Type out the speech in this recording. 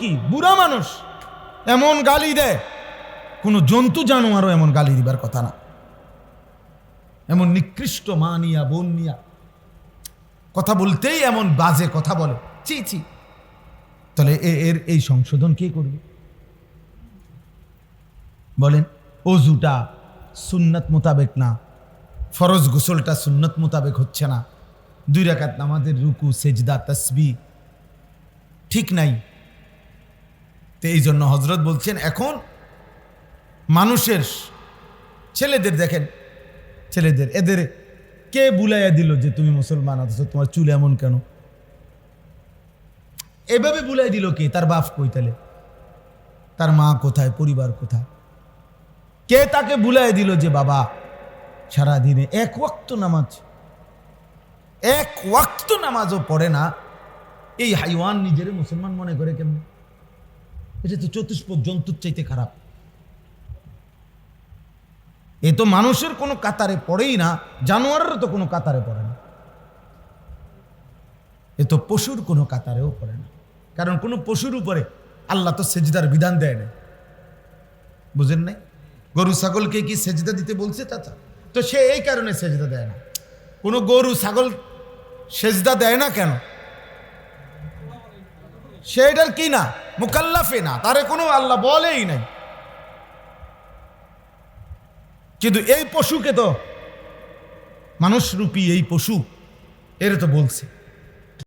কি, বুড়া মানুষ এমন গালি দেয়, কোনো জন্তু জানোয়ারও এমন গালি দিবার কথা না। এমন নিকৃষ্ট মা নিয়া বোন নিয়া কথা বলতেই এমন বাজে কথা বলে, ছি ছি। তাহলে এর এই সংশোধন কে করবে বলেন? অজুটা সুন্নত মোতাবেক না, ফরজ গোসলটা সুন্নত মোতাবেক হচ্ছে না, 2 রাকাত নামাজের রুকু সেজদা তাসবিহ ঠিক নাই। তো এই জন্য হযরত বলছেন এখন মানুষের ছেলেদের দেখেন, ছেলেদের এদের কে বুলাইয়া দিল যে তুমি মুসলমান অথচ তোমার চুল এমন কেন? এভাবে বুলাই দিল কে? তার বাপ কই? তাহলে তার মা কোথায়? পরিবার কোথায়? কে তাকে বুলাই দিল যে বাবা সারাদিনে 1 ওয়াক্ত নামাজ, 1 ওয়াক্ত নামাজও পড়ে না, এই হাইওয়ান নিজের মুসলমান মনে করে কেমন? এটা তো চতুষ্পদ জন্তুর চাইতে খারাপ। এ তো মানুষের কোনো কাতারে পড়েই না, জানোয়ারেরও তো কোনো কাতারে পড়ে না, এ তো পশুর কোনো কাতারেও পড়ে না। কারণ কোনো পশুর উপরে আল্লাহ তো সেজদার বিধান দেয় না, বুঝেন নাই? গরু ছাগলকে কি সেজদা দিতে বলছে চাচা? তো সে এই কারণে সেজদা দেয় না। কোনো গরু ছাগল সেজদা দেয় না কেন? সে এটার কি না, মুকাল্লাফে না, তারে কোনো আল্লাহ বলেই নাই। কিন্তু এই পশুকে তো, মানুষরূপী এই পশু এর তো বলছে।